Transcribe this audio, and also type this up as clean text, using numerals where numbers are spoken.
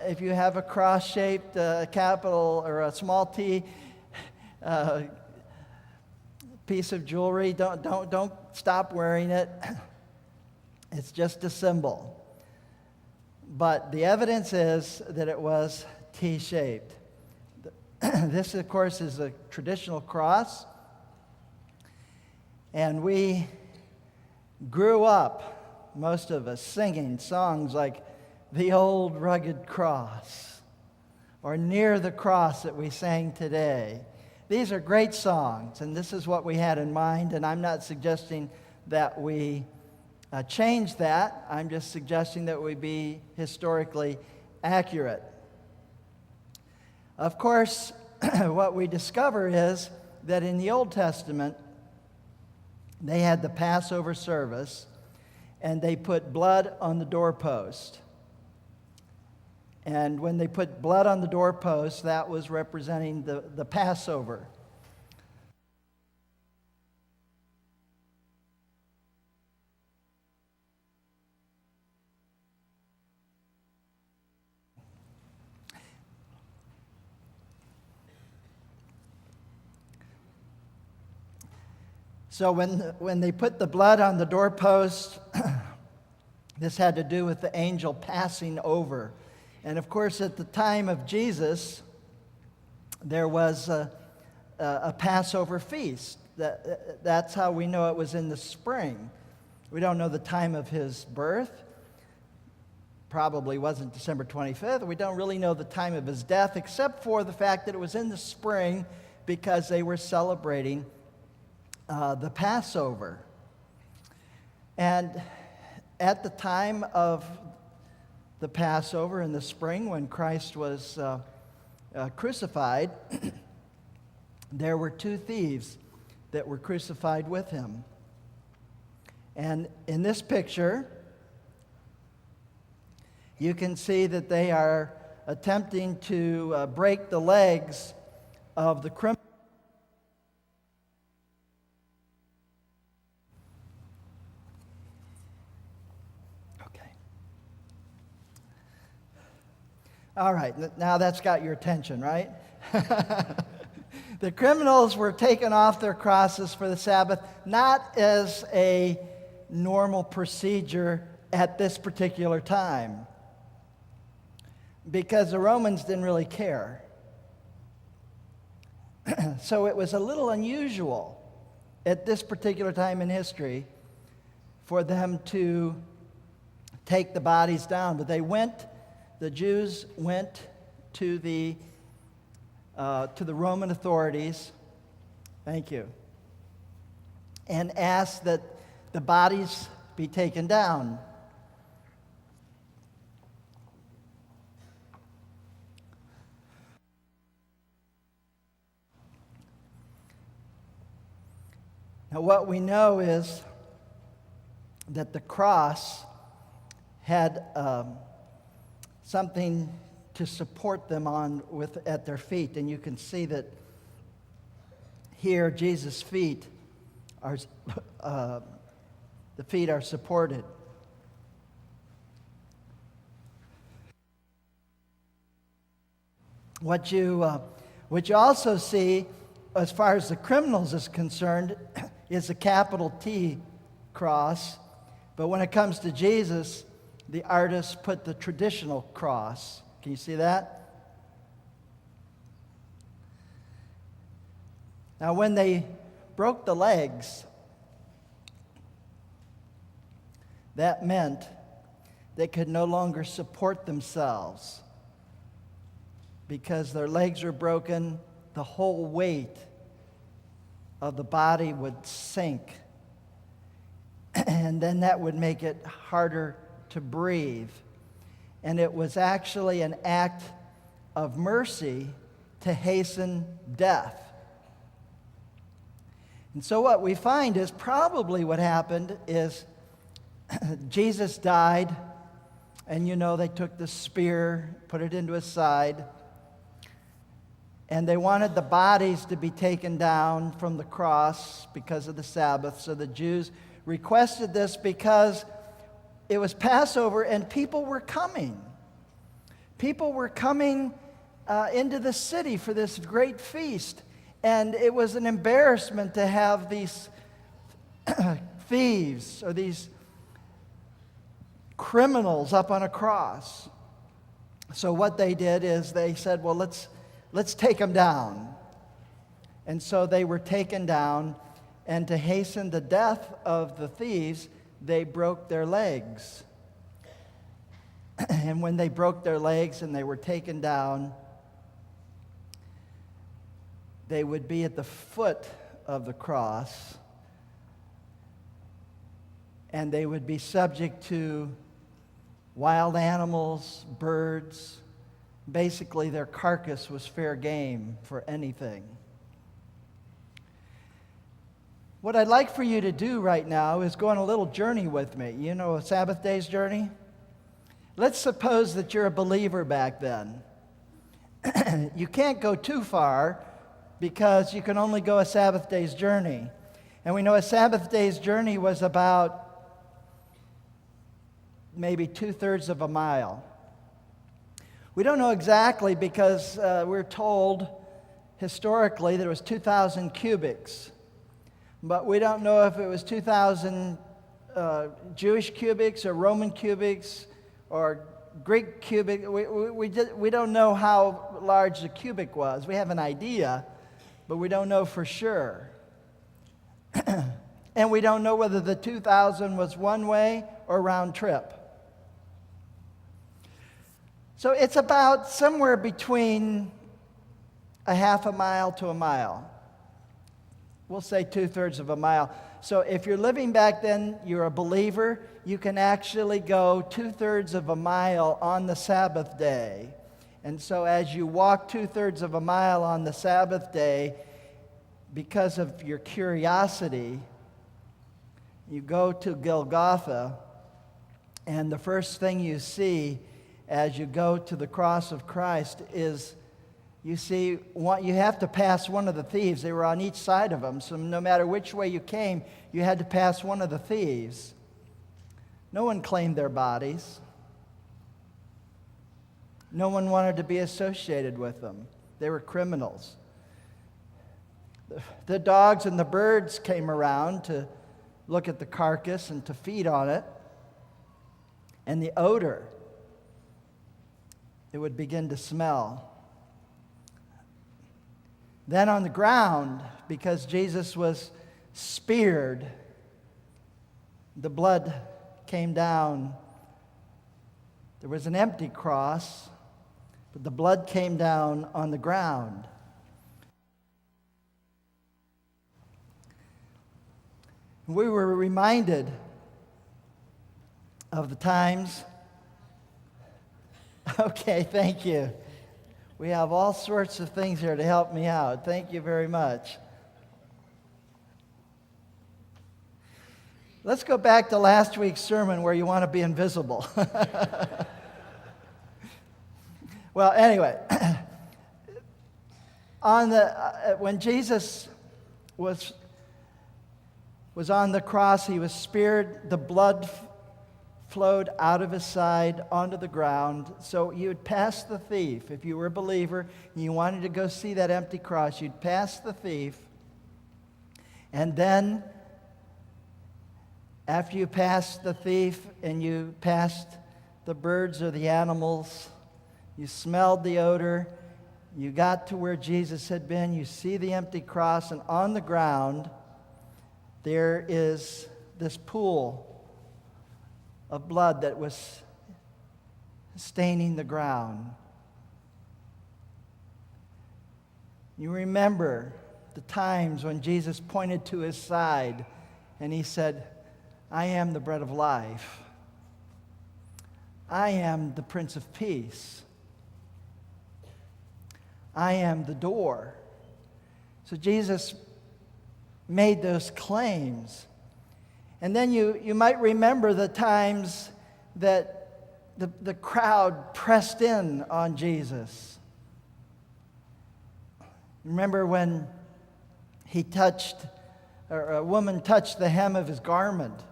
if you have a cross-shaped capital or a small T piece of jewelry, don't stop wearing it. It's just a symbol. But the evidence is that it was T-shaped. This, of course, is a traditional cross. And we grew up, most of us, singing songs like "The Old Rugged Cross" or "Near the Cross" that we sang today. These are great songs, and this is what we had in mind, and I'm not suggesting that we change that. I'm just suggesting that we be historically accurate. Of course, what we discover is that in the Old Testament, they had the Passover service, and they put blood on the doorpost. And when they put blood on the doorpost, that was representing the Passover. So when they put the blood on the doorpost, this had to do with the angel passing over. And of course, at the time of Jesus, there was a Passover feast. That's how we know it was in the spring. We don't know the time of his birth. Probably wasn't December 25th. We don't really know the time of his death, except for the fact that it was in the spring because they were celebrating the Passover. And at the time of the Passover in the spring, when Christ was crucified, there were two thieves that were crucified with him. And in this picture, you can see that they are attempting to break the legs of the criminal. All right, now that's got your attention, right? The criminals were taken off their crosses for the Sabbath, not as a normal procedure at this particular time, because the Romans didn't really care. So it was a little unusual at this particular time in history for them to take the bodies down, but the Jews went to the Roman authorities, thank you, and asked that the bodies be taken down. Now, what we know is that the cross had something to support them on at their feet, and you can see that here Jesus' feet are the feet are supported. What you also see, as far as the criminals is concerned, is a capital T cross, but when it comes to Jesus, the artist put the traditional cross. Can you see that? Now, when they broke the legs, that meant they could no longer support themselves. Because their legs were broken, the whole weight of the body would sink. And then that would make it harder to breathe. And it was actually an act of mercy to hasten death. And so what we find is probably what happened is Jesus died, and they took the spear, put it into his side, and they wanted the bodies to be taken down from the cross because of the Sabbath. So the Jews requested this because it was Passover and people were coming. People were coming into the city for this great feast, and it was an embarrassment to have these thieves or these criminals up on a cross. So what they did is they said, well, let's take them down. And so they were taken down, and to hasten the death of the thieves, they broke their legs. And when they broke their legs and they were taken down, they would be at the foot of the cross, and they would be subject to wild animals, birds. Basically, their carcass was fair game for anything. What I'd like for you to do right now is go on a little journey with me. You know, a Sabbath day's journey? Let's suppose that you're a believer back then. You can't go too far because you can only go a Sabbath day's journey. And we know a Sabbath day's journey was about maybe 2/3 of a mile. We don't know exactly because we're told historically that it was 2,000 cubits. But we don't know if it was 2,000 Jewish cubits or Roman cubits or Greek cubic. We don't know how large the cubic was. We have an idea, but we don't know for sure. And we don't know whether the 2,000 was one way or round trip. So it's about somewhere between a half a mile to a mile. We'll say 2/3 of a mile. So if you're living back then, you're a believer, you can actually go 2/3 of a mile on the Sabbath day. And so as you walk 2/3 of a mile on the Sabbath day, because of your curiosity, you go to Golgotha, and the first thing you see as you go to the cross of Christ is you see, you have to pass one of the thieves. They were on each side of them, so no matter which way you came, you had to pass one of the thieves. No one claimed their bodies. No one wanted to be associated with them. They were criminals. The dogs and the birds came around to look at the carcass and to feed on it. And the odor, it would begin to smell. Then on the ground, because Jesus was speared, the blood came down. There was an empty cross, but the blood came down on the ground. We were reminded of the times. Okay, thank you. We have all sorts of things here to help me out. Thank you very much. Let's go back to last week's sermon where you want to be invisible. Well, anyway, when Jesus was on the cross, he was speared, the blood flowed out of his side onto the ground. So you would pass the thief. If you were a believer and you wanted to go see that empty cross, you'd pass the thief. And then, after you passed the thief and you passed the birds or the animals, you smelled the odor, you got to where Jesus had been, you see the empty cross, and on the ground, there is this pool of blood that was staining the ground. You remember the times when Jesus pointed to his side and he said, I am the bread of life. I am the Prince of Peace. I am the door. So Jesus made those claims. And then you might remember the times that the crowd pressed in on Jesus. Remember when a woman touched the hem of his garment,